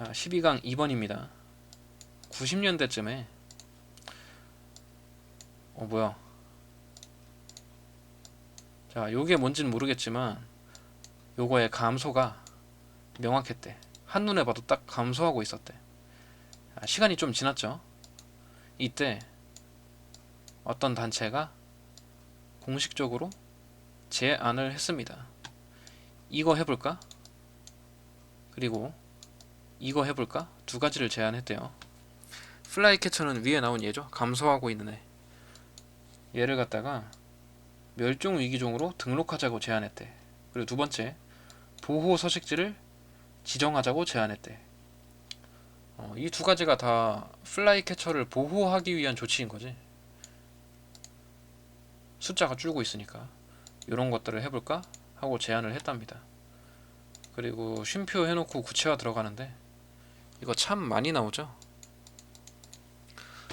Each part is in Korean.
자, 12강 2번입니다. 90년대쯤에 뭐야. 자, 요게 뭔진 모르겠지만 요거의 감소가 명확했대. 한눈에 봐도 딱 감소하고 있었대. 시간이 좀 지났죠. 이때 어떤 단체가 공식적으로 제안을 했습니다. 이거 해볼까? 그리고 이거 해볼까? 두 가지를 제안했대요. 플라이캐쳐는 위에 나온 얘죠. 감소하고 있는 애. 얘를 갖다가 멸종위기종으로 등록하자고 제안했대. 그리고 두 번째, 보호 서식지를 지정하자고 제안했대. 이 두 가지가 다 플라이캐쳐를 보호하기 위한 조치인 거지. 숫자가 줄고 있으니까 이런 것들을 해볼까 하고 제안을 했답니다. 그리고 쉼표 해놓고 구체화 들어가는데 이거 참 많이 나오죠.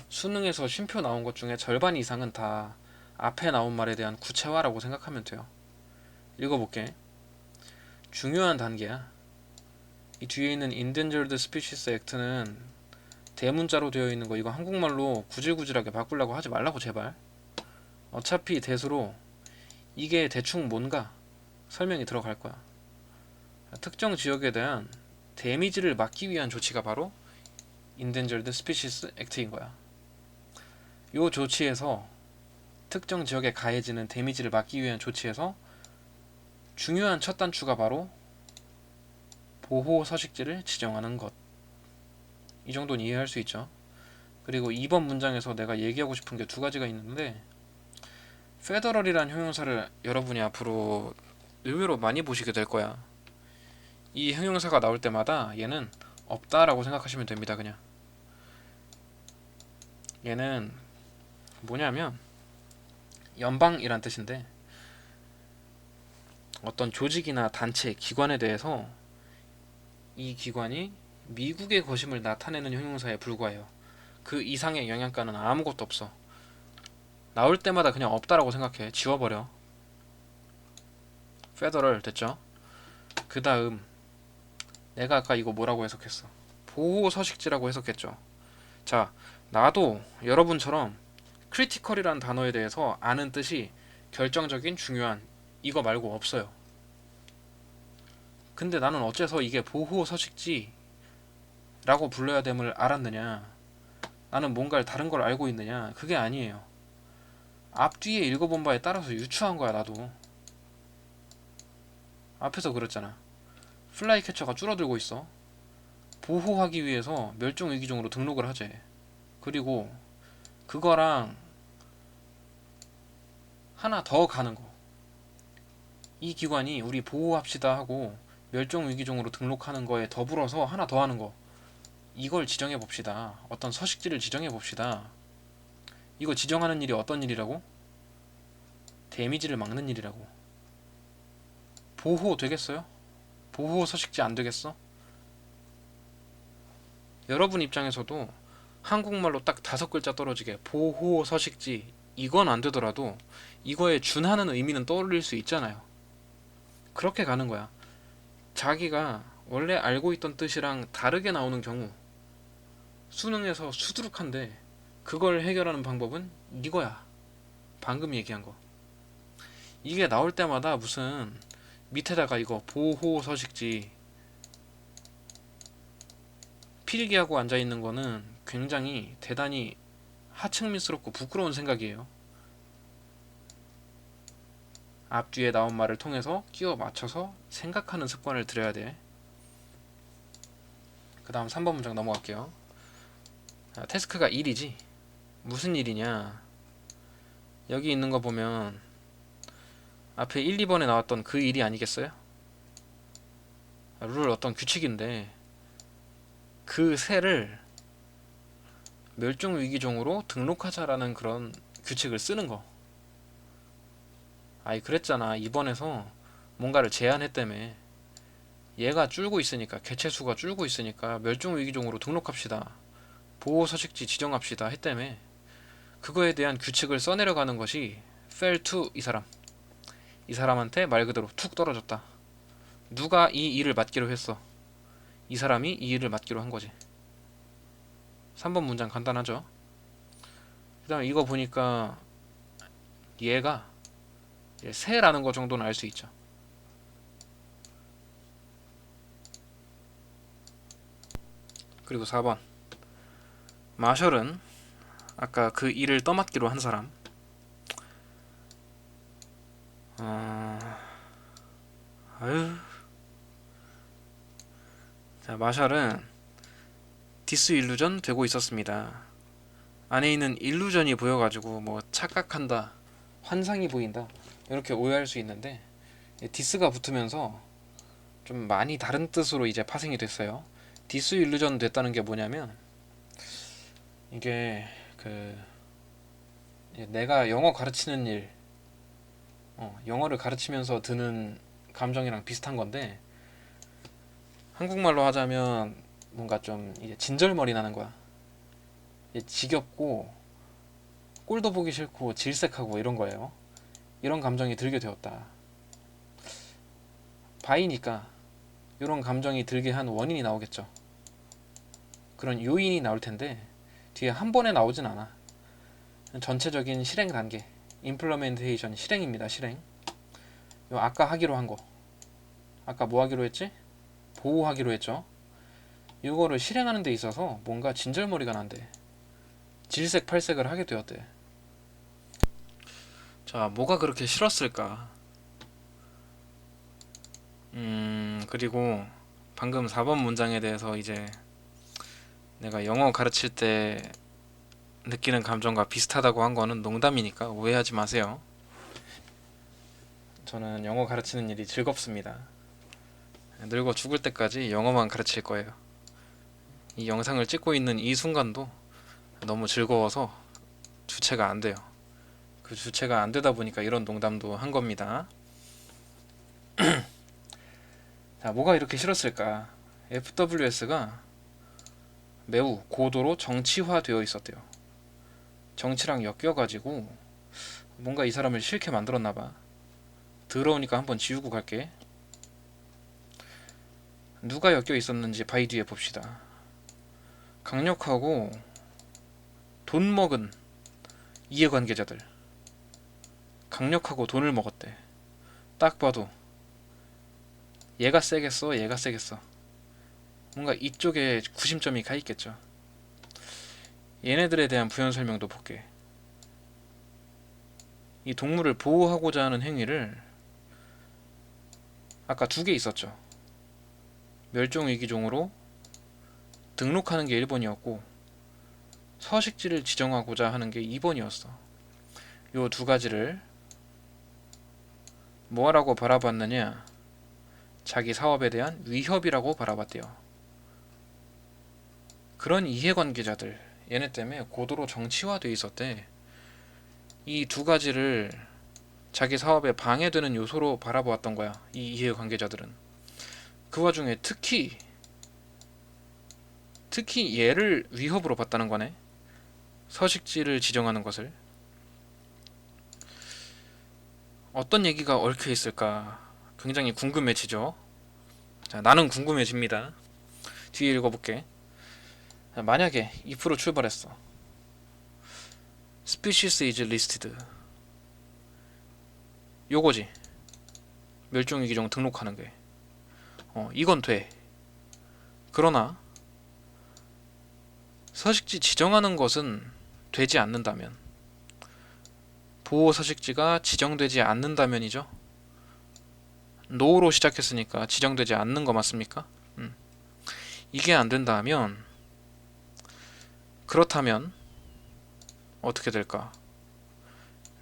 수능에서 쉼표 나온 것 중에 절반 이상은 다 앞에 나온 말에 대한 구체화라고 생각하면 돼요. 읽어볼게. 중요한 단계야. 이 뒤에 있는 Endangered Species Act는 대문자로 되어 있는 거 이거 한국말로 구질구질하게 바꾸려고 하지 말라고 제발. 어차피 대수로 이게 대충 뭔가 설명이 들어갈 거야. 특정 지역에 대한 데미지를 막기 위한 조치가 바로 Endangered Species Act인 거야. 요 조치에서 특정 지역에 가해지는 데미지를 막기 위한 조치에서 중요한 첫 단추가 바로 보호 서식지를 지정하는 것. 이 정도는 이해할 수 있죠. 그리고 2번 문장에서 내가 얘기하고 싶은 게 두 가지가 있는데 페더럴이란 형용사를 여러분이 앞으로 의외로 많이 보시게 될 거야. 이 형용사가 나올 때마다 얘는 없다라고 생각하시면 됩니다. 그냥 얘는 뭐냐면 연방이란 뜻인데 어떤 조직이나 단체, 기관에 대해서 이 기관이 미국의 것임을 나타내는 형용사에 불과해요. 그 이상의 영향가는 아무것도 없어. 나올 때마다 그냥 없다라고 생각해. 지워버려. 페더럴 됐죠? 그 다음 내가 아까 이거 뭐라고 해석했어? 보호 서식지라고 해석했죠. 자, 나도 여러분처럼 크리티컬이라는 단어에 대해서 아는 뜻이 결정적인, 중요한 이거 말고 없어요. 근데 나는 어째서 이게 보호 서식지라고 불러야 됨을 알았느냐? 나는 뭔가를 다른 걸 알고 있느냐? 그게 아니에요. 앞뒤에 읽어본 바에 따라서 유추한 거야, 나도. 앞에서 그랬잖아. 플라이캐쳐가 줄어들고 있어. 보호하기 위해서 멸종위기종으로 등록을 하재. 그리고 그거랑 하나 더 가는 거. 이 기관이 우리 보호합시다 하고 멸종위기종으로 등록하는 거에 더불어서 하나 더 하는 거. 이걸 지정해 봅시다. 어떤 서식지를 지정해 봅시다. 이거 지정하는 일이 어떤 일이라고? 데미지를 막는 일이라고. 보호 되겠어요? 보호 서식지 안 되겠어? 여러분 입장에서도 한국말로 딱 5글자 떨어지게 보호 서식지 이건 안 되더라도 이거에 준하는 의미는 떠올릴 수 있잖아요. 그렇게 가는 거야. 자기가 원래 알고 있던 뜻이랑 다르게 나오는 경우 수능에서 수두룩한데 그걸 해결하는 방법은 이거야. 방금 얘기한 거. 이게 나올 때마다 무슨 밑에다가 이거 보호 서식지 필기하고 앉아있는 거는 굉장히 대단히 하층민스럽고 부끄러운 생각이에요. 앞뒤에 나온 말을 통해서 끼워 맞춰서 생각하는 습관을 들여야 돼. 그 다음 3번 문장 넘어갈게요. 태스크가 1이지? 무슨 일이냐? 여기 있는 거 보면 앞에 1, 2번에 나왔던 그 일이 아니겠어요? 룰 어떤 규칙인데 그 새를 멸종위기종으로 등록하자라는 그런 규칙을 쓰는 거. 아이 그랬잖아. 이번에서 뭔가를 제안했다며. 얘가 줄고 있으니까 개체수가 줄고 있으니까 멸종위기종으로 등록합시다. 보호서식지 지정합시다 했다며. 그거에 대한 규칙을 써내려가는 것이 fell to 이 사람. 이 사람한테 말 그대로 툭 떨어졌다. 누가 이 일을 맡기로 했어? 이 사람이 이 일을 맡기로 한 거지. 3번 문장 간단하죠? 그 다음에 이거 보니까 얘가 새라는 거 정도는 알 수 있죠. 그리고 4번 마셜은 아까 그 일을 떠맡기로 한 사람. 아유. 자, 마셜은 디스일루전 되고 있었습니다. 안에 있는 일루전이 보여가지고 뭐 착각한다, 환상이 보인다 이렇게 오해할 수 있는데 디스가 붙으면서 좀 많이 다른 뜻으로 이제 파생이 됐어요. 디스일루전 됐다는 게 뭐냐면 이게 내가 영어 가르치는 일, 영어를 가르치면서 드는 감정이랑 비슷한 건데 한국말로 하자면 뭔가 좀 이제 진절머리 나는 거야. 지겹고 꼴도 보기 싫고 질색하고 이런 거예요. 이런 감정이 들게 되었다. 바이니까 이런 감정이 들게 한 원인이 나오겠죠. 그런 요인이 나올 텐데 뒤에 한 번에 나오진 않아. 전체적인 실행 단계, 임플리멘테이션, 실행입니다. 실행. 요 아까 하기로 한 거. 아까 뭐 하기로 했지? 보호하기로 했죠. 이거를 실행하는 데 있어서 뭔가 진절머리가 난대. 질색팔색을 하게 되었대. 자, 뭐가 그렇게 싫었을까? 그리고 방금 4번 문장에 대해서 이제 내가 영어 가르칠 때 느끼는 감정과 비슷하다고 한 거는 농담이니까 오해하지 마세요. 저는 영어 가르치는 일이 즐겁습니다. 늙어 죽을 때까지 영어만 가르칠 거예요. 이 영상을 찍고 있는 이 순간도 너무 즐거워서 주체가 안 돼요. 그 주체가 안 되다 보니까 이런 농담도 한 겁니다. 자, 뭐가 이렇게 싫었을까? FWS가 매우 고도로 정치화되어 있었대요. 정치랑 엮여가지고 뭔가 이 사람을 싫게 만들었나봐. 더러우니까 한번 지우고 갈게. 누가 엮여 있었는지 바이 뒤에 봅시다. 강력하고 돈 먹은 이해관계자들. 강력하고 돈을 먹었대. 딱 봐도 얘가 세겠어, 얘가 세겠어. 뭔가 이쪽에 구심점이 가 있겠죠. 얘네들에 대한 부연 설명도 볼게. 이 동물을 보호하고자 하는 행위를 아까 두 개 있었죠. 멸종위기종으로 등록하는 게 1번이었고 서식지를 지정하고자 하는 게 2번이었어. 요 두 가지를 뭐라고 바라봤느냐? 자기 사업에 대한 위협이라고 바라봤대요. 그런 이해관계자들, 얘네 때문에 고도로 정치화돼 있었대. 이 두 가지를 자기 사업에 방해되는 요소로 바라보았던 거야. 이 이해관계자들은. 그 와중에 특히 얘를 위협으로 봤다는 거네. 서식지를 지정하는 것을. 어떤 얘기가 얽혀 있을까 굉장히 궁금해지죠. 자, 나는 궁금해집니다. 뒤에 읽어볼게. 자, 만약에 if로 출발했어. Species is listed. 요거지. 멸종위기종 등록하는 게. 이건 돼. 그러나 서식지 지정하는 것은 되지 않는다면, 보호 서식지가 지정되지 않는다면이죠. no로 시작했으니까 지정되지 않는 거 맞습니까? 이게 안 된다면, 그렇다면 어떻게 될까?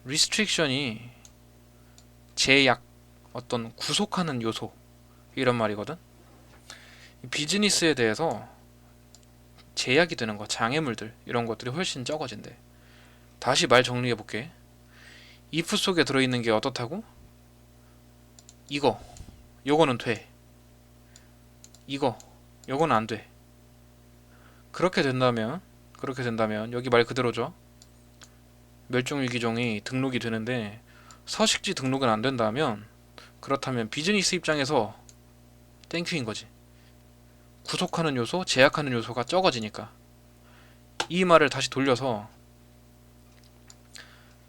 restriction이 제약, 어떤 구속하는 요소, 이런 말이거든. 비즈니스에 대해서 제약이 되는 거, 장애물들, 이런 것들이 훨씬 적어진대. 다시 말 정리해볼게. if 속에 들어있는 게 어떻다고? 요거는 돼. 요거는 안 돼. 그렇게 된다면 여기 말 그대로죠. 멸종위기종이 등록이 되는데 서식지 등록은 안 된다면, 그렇다면 비즈니스 입장에서 땡큐인 거지. 구속하는 요소, 제약하는 요소가 적어지니까. 이 말을 다시 돌려서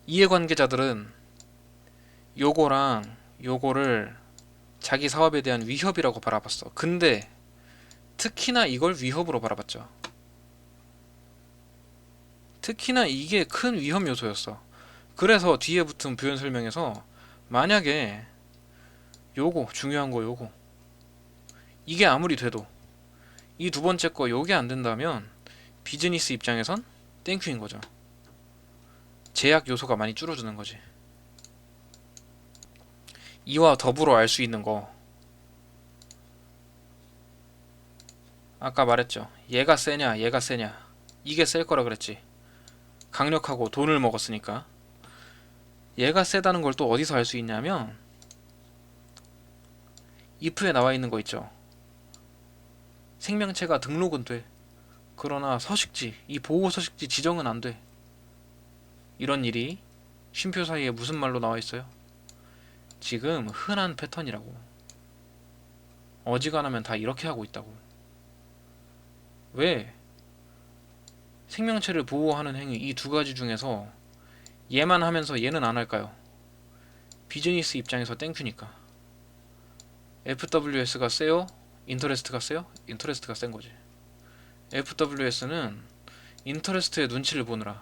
이해관계자들은 요거랑 요거를 자기 사업에 대한 위협이라고 바라봤어. 근데 특히나 이걸 위협으로 바라봤죠. 특히나 이게 큰 위험 요소였어. 그래서 뒤에 붙은 부연 설명에서 만약에 요거 중요한 거 요거 이게 아무리 돼도 이 두 번째 거 요게 안 된다면 비즈니스 입장에선 땡큐인 거죠. 제약 요소가 많이 줄어드는 거지. 이와 더불어 알 수 있는 거 아까 말했죠. 얘가 세냐 얘가 세냐 이게 셀 거라 그랬지. 강력하고 돈을 먹었으니까. 얘가 세다는 걸 또 어디서 알 수 있냐면 if에 나와 있는 거 있죠. 생명체가 등록은 돼. 그러나 서식지, 이 보호 서식지 지정은 안 돼. 이런 일이 쉼표 사이에 무슨 말로 나와 있어요? 지금 흔한 패턴이라고. 어지간하면 다 이렇게 하고 있다고. 왜? 생명체를 보호하는 행위 이 두 가지 중에서 얘만 하면서 얘는 안 할까요? 비즈니스 입장에서 땡큐니까. FWS가 세요? 인터레스트가 세요? 인터레스트가 센 거지. FWS는 인터레스트의 눈치를 보느라,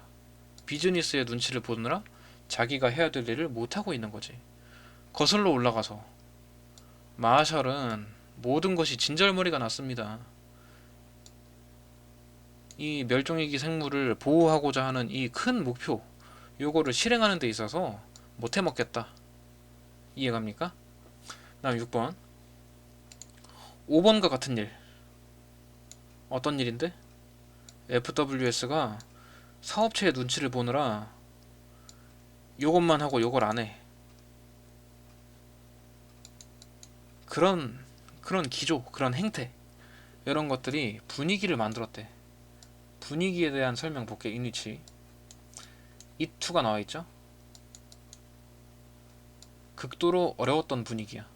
비즈니스의 눈치를 보느라 자기가 해야 될 일을 못하고 있는 거지. 거슬러 올라가서 마샬은 모든 것이 진절머리가 났습니다. 이 멸종위기 생물을 보호하고자 하는 이 큰 목표, 요거를 실행하는 데 있어서 못해 먹겠다. 이해갑니까? 다음 6번. 5번과 같은 일. 어떤 일인데? FWS가 사업체의 눈치를 보느라 요것만 하고 요걸 안 해. 그런 기조, 그런 행태 이런 것들이 분위기를 만들었대. 분위기에 대한 설명 볼게. 인위치 it2가 나와있죠. 극도로 어려웠던 분위기야.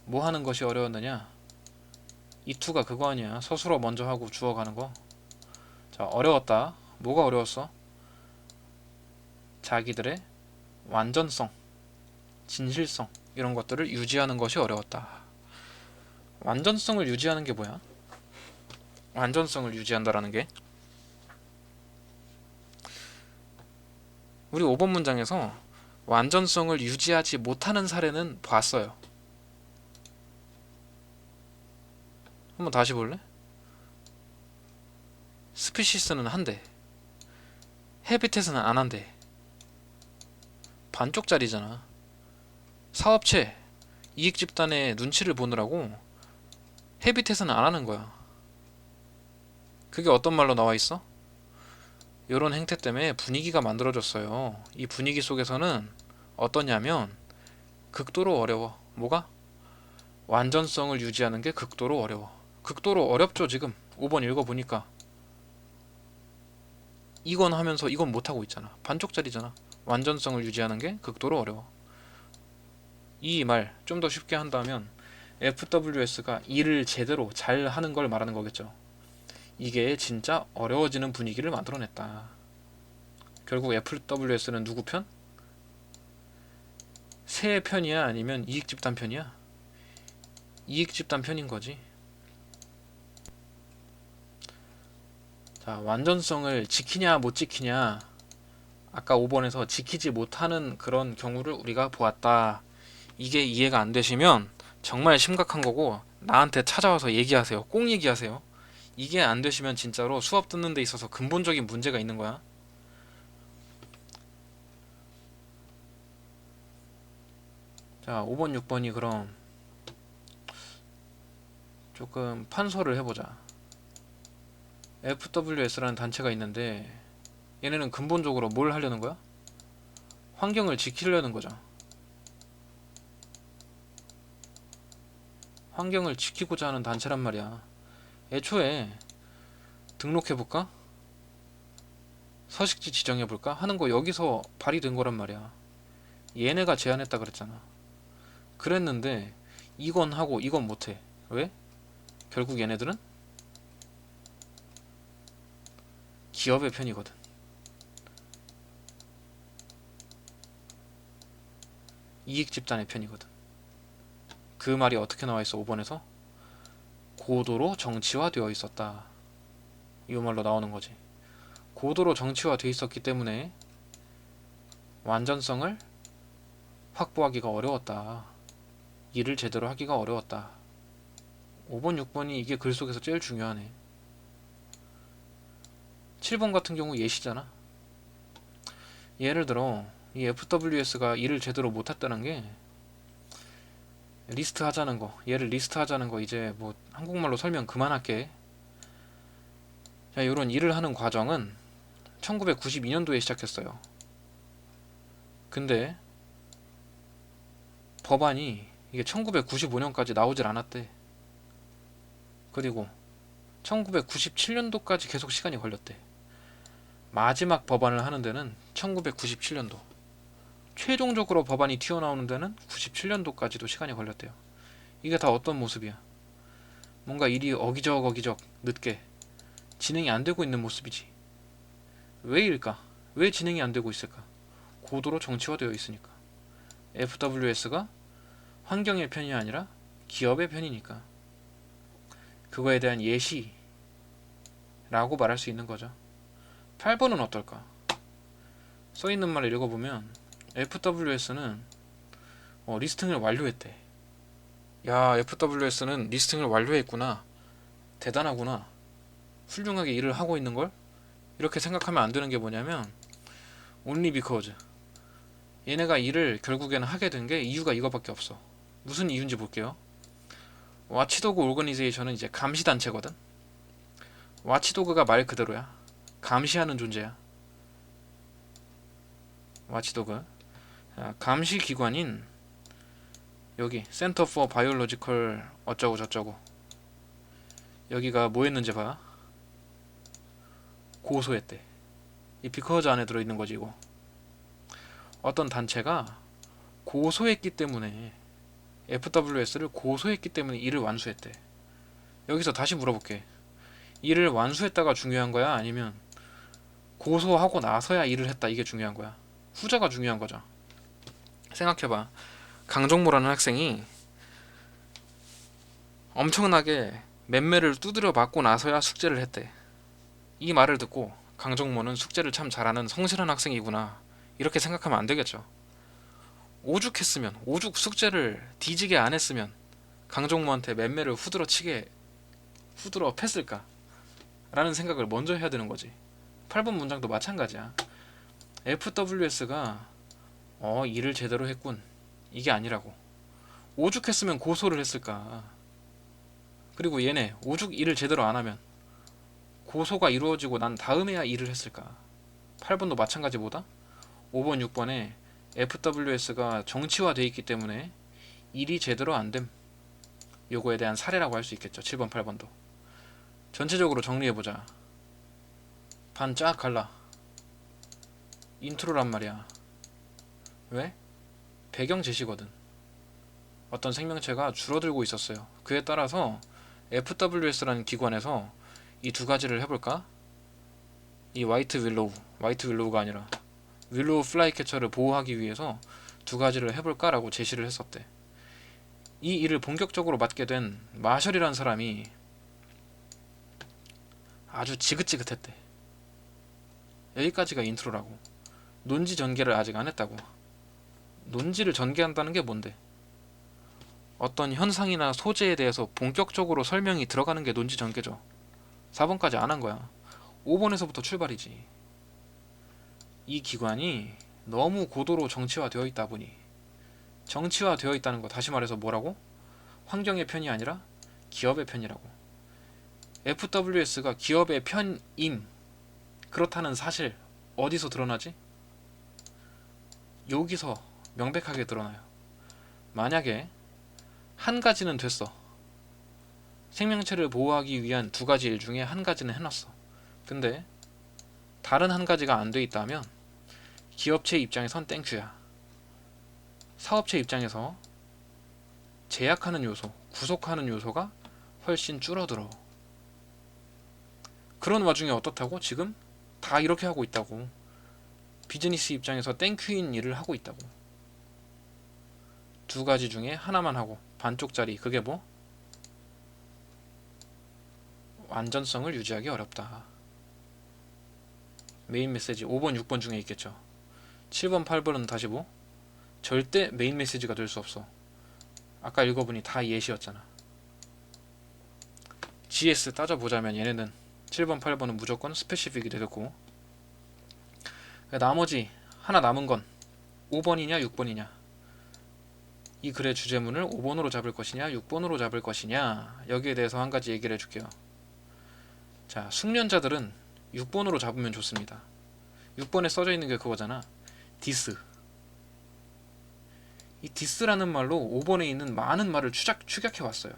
뭐 하는 것이 어려웠느냐? it2가 그거 아니야. 서술어 먼저 하고 주어 가는 거. 자, 어려웠다. 뭐가 어려웠어? 자기들의 완전성, 진실성 이런 것들을 유지하는 것이 어려웠다. 완전성을 유지하는 게 뭐야? 완전성을 유지한다라는 게 우리 5번 문장에서 완전성을 유지하지 못하는 사례는 봤어요. 한번 다시 볼래? 스피시스는 한대, 헤비텟은 안 한대. 반쪽짜리잖아. 사업체, 이익집단의 눈치를 보느라고 헤비텟은 안 하는 거야. 그게 어떤 말로 나와 있어? 요런 행태 때문에 분위기가 만들어졌어요. 이 분위기 속에서는 어떠냐면 극도로 어려워. 뭐가? 완전성을 유지하는 게 극도로 어려워. 극도로 어렵죠. 지금 5번 읽어보니까 이건 하면서 이건 못하고 있잖아. 반쪽짜리잖아. 완전성을 유지하는 게 극도로 어려워. 이 말 좀 더 쉽게 한다면 FWS가 일을 제대로 잘 하는 걸 말하는 거겠죠. 이게 진짜 어려워지는 분위기를 만들어냈다. 결국 FWS는 누구 편? 새 편이야? 아니면 이익집단 편이야? 이익집단 편인 거지. 자, 완전성을 지키냐 못 지키냐, 아까 5번에서 지키지 못하는 그런 경우를 우리가 보았다. 이게 이해가 안 되시면 정말 심각한 거고 나한테 찾아와서 얘기하세요. 꼭 얘기하세요. 이게 안 되시면 진짜로 수업 듣는 데 있어서 근본적인 문제가 있는 거야. 자, 5번, 6번이 그럼 조금 판서를 해보자. FWS라는 단체가 있는데 얘네는 근본적으로 뭘 하려는 거야? 환경을 지키려는 거죠. 환경을 지키고자 하는 단체란 말이야. 애초에 등록해볼까? 서식지 지정해볼까? 하는 거 여기서 발휘된 거란 말이야. 얘네가 제안했다 그랬잖아. 그랬는데 이건 하고 이건 못해. 왜? 결국 얘네들은 기업의 편이거든. 이익 집단의 편이거든. 그 말이 어떻게 나와 있어? 5번에서 고도로 정치화되어 있었다. 이 말로 나오는 거지. 고도로 정치화되어 있었기 때문에 완전성을 확보하기가 어려웠다. 일을 제대로 하기가 어려웠다. 5번, 6번이 이게 글 속에서 제일 중요하네. 7번 같은 경우 예시잖아. 예를 들어 이 FWS가 일을 제대로 못했다는 게 리스트 하자는 거, 얘를 리스트 하자는 거 이제 뭐 한국말로 설명 그만할게. 자, 이런 일을 하는 과정은 1992년도에 시작했어요. 근데 법안이 이게 1995년까지 나오질 않았대. 그리고 1997년도까지 계속 시간이 걸렸대. 마지막 법안을 하는 데는 1997년도, 최종적으로 법안이 튀어나오는 데는 97년도까지도 시간이 걸렸대요. 이게 다 어떤 모습이야? 뭔가 일이 어기적 늦게 진행이 안 되고 있는 모습이지. 왜일까? 왜 진행이 안 되고 있을까? 고도로 정치화되어 있으니까. FWS가 환경의 편이 아니라 기업의 편이니까. 그거에 대한 예시라고 말할 수 있는 거죠. 8번은 어떨까? 써있는 말을 읽어보면 FWS는 리스팅을 완료했대. 야, FWS는 리스팅을 완료했구나. 대단하구나. 훌륭하게 일을 하고 있는걸? 이렇게 생각하면 안 되는 게 뭐냐면 only because 얘네가 일을 결국에는 하게 된 게 이유가 이거밖에 없어. 무슨 이유인지 볼게요. 와치도그 오거니제이션은 이제 감시단체거든. 와치도그가 말 그대로야. 감시하는 존재야. 와치도그. 감시기관인 여기 센터 포 바이올로지컬 어쩌고 저쩌고, 여기가 뭐 했는지 봐. 고소했대. 이 비커즈 안에 들어있는 거지 이거. 어떤 단체가 고소했기 때문에, FWS를 고소했기 때문에 일을 완수했대. 여기서 다시 물어볼게. 일을 완수했다가 중요한 거야? 아니면 고소하고 나서야 일을 했다 이게 중요한 거야? 후자가 중요한 거죠. 생각해봐. 강정모라는 학생이 엄청나게 맴매를 두드려 맞고 나서야 숙제를 했대. 이 말을 듣고 강정모는 숙제를 참 잘하는 성실한 학생이구나 이렇게 생각하면 안 되겠죠. 오죽했으면, 오죽 숙제를 뒤지게 안 했으면 강정모한테 맴매를 후드러 팼을까 라는 생각을 먼저 해야 되는 거지. 8번 문장도 마찬가지야. FWS가 일을 제대로 했군 이게 아니라고. 오죽했으면 고소를 했을까. 그리고 얘네 오죽 일을 제대로 안 하면 고소가 이루어지고 난 다음에야 일을 했을까. 8번도 마찬가지보다 5번, 6번에 FWS가 정치화돼 있기 때문에 일이 제대로 안 됨. 요거에 대한 사례라고 할 수 있겠죠. 7번, 8번도. 전체적으로 정리해보자. 반 쫙 갈라. 인트로란 말이야. 왜? 배경 제시거든. 어떤 생명체가 줄어들고 있었어요. 그에 따라서 FWS라는 기관에서 이 두 가지를 해볼까? 이 화이트 윌로우가 아니라 윌로우 플라이캐쳐를 보호하기 위해서 두 가지를 해볼까라고 제시를 했었대. 이 일을 본격적으로 맡게 된 마셜이라는 사람이 아주 지긋지긋했대. 여기까지가 인트로라고. 논지 전개를 아직 안 했다고. 논지를 전개한다는 게 뭔데? 어떤 현상이나 소재에 대해서 본격적으로 설명이 들어가는 게 논지 전개죠. 4번까지 안 한 거야. 5번에서부터 출발이지. 이 기관이 너무 고도로 정치화되어 있다 보니, 정치화되어 있다는 거 다시 말해서 뭐라고? 환경의 편이 아니라 기업의 편이라고. FWS가 기업의 편임, 그렇다는 사실 어디서 드러나지? 여기서 명백하게 드러나요. 만약에 한 가지는 됐어. 생명체를 보호하기 위한 두 가지 일 중에 한 가지는 해놨어. 근데 다른 한 가지가 안 돼 있다면 기업체 입장에선 땡큐야. 사업체 입장에서 제약하는 요소, 구속하는 요소가 훨씬 줄어들어. 그런 와중에 어떻다고? 지금 다 이렇게 하고 있다고. 비즈니스 입장에서 땡큐인 일을 하고 있다고. 두 가지 중에 하나만 하고 반쪽짜리, 그게 뭐? 완전성을 유지하기 어렵다. 메인 메시지 5번 6번 중에 있겠죠. 7번 8번은 다시 뭐? 절대 메인 메시지가 될 수 없어. 아까 읽어보니 다 예시였잖아. GS 따져보자면 얘네는 7번 8번은 무조건 스페시픽이 되겠고, 나머지 하나 남은 건 5번이냐 6번이냐. 이 글의 주제문을 5번으로 잡을 것이냐 6번으로 잡을 것이냐, 여기에 대해서 한 가지 얘기를 해줄게요. 자, 숙련자들은 6번으로 잡으면 좋습니다. 6번에 써져 있는 게 그거잖아. 디스. 이 디스라는 말로 5번에 있는 많은 말을 축약해 왔어요.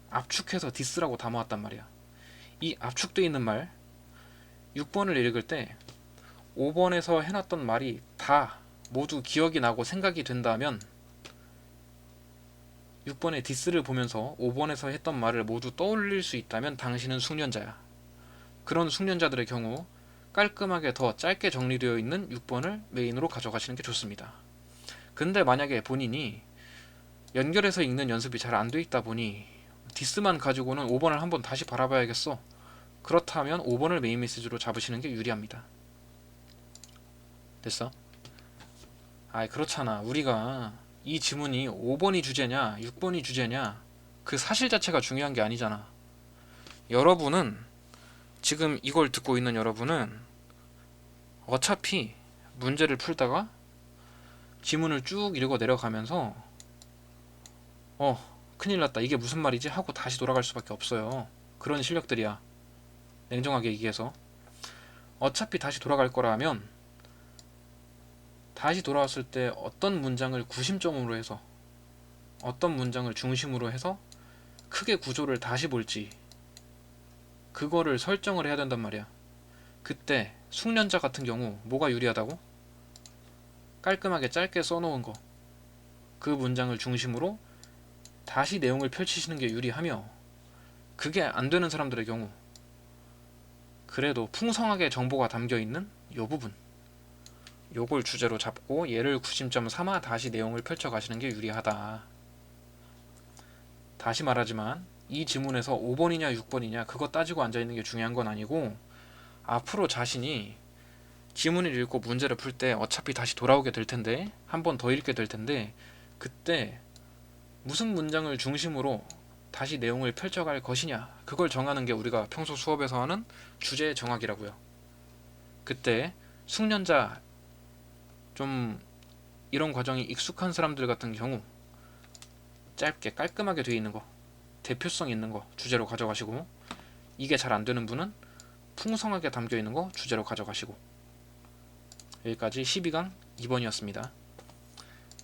압축해서 디스라고 담아왔단 말이야. 이 압축되어 있는 말 6번을 읽을 때 5번에서 해놨던 말이 다 모두 기억이 나고 생각이 된다면 6번의 디스를 보면서 5번에서 했던 말을 모두 떠올릴 수 있다면 당신은 숙련자야. 그런 숙련자들의 경우 깔끔하게 더 짧게 정리되어 있는 6번을 메인으로 가져가시는 게 좋습니다. 근데 만약에 본인이 연결해서 읽는 연습이 잘 안 돼 있다 보니 디스만 가지고는 5번을 한번 다시 바라봐야겠어. 그렇다면 5번을 메인 메시지로 잡으시는 게 유리합니다. 됐어? 아이, 그렇잖아. 우리가 이 지문이 5번이 주제냐 6번이 주제냐 그 사실 자체가 중요한 게 아니잖아. 여러분은, 지금 이걸 듣고 있는 여러분은 어차피 문제를 풀다가 지문을 쭉 읽어 내려가면서 큰일 났다, 이게 무슨 말이지 하고 다시 돌아갈 수밖에 없어요. 그런 실력들이야. 냉정하게 얘기해서. 어차피 다시 돌아갈 거라면 다시 돌아왔을 때 어떤 문장을 구심점으로 해서, 어떤 문장을 중심으로 해서 크게 구조를 다시 볼지, 그거를 설정을 해야 된단 말이야. 그때 숙련자 같은 경우 뭐가 유리하다고? 깔끔하게 짧게 써놓은 거, 그 문장을 중심으로 다시 내용을 펼치시는 게 유리하며, 그게 안 되는 사람들의 경우 그래도 풍성하게 정보가 담겨있는 요 부분, 요걸 주제로 잡고 얘를 구심점 삼아 다시 내용을 펼쳐가시는 게 유리하다. 다시 말하지만 이 지문에서 5번이냐 6번이냐 그거 따지고 앉아있는 게 중요한 건 아니고, 앞으로 자신이 지문을 읽고 문제를 풀 때 어차피 다시 돌아오게 될 텐데, 한 번 더 읽게 될 텐데, 그때 무슨 문장을 중심으로 다시 내용을 펼쳐갈 것이냐, 그걸 정하는 게 우리가 평소 수업에서 하는 주제 정학이라고요. 그때 숙련자, 좀 이런 과정이 익숙한 사람들 같은 경우 짧게 깔끔하게 되어 있는 거, 대표성 있는 거 주제로 가져가시고, 이게 잘 안 되는 분은 풍성하게 담겨 있는 거 주제로 가져가시고. 여기까지 12강 2번이었습니다.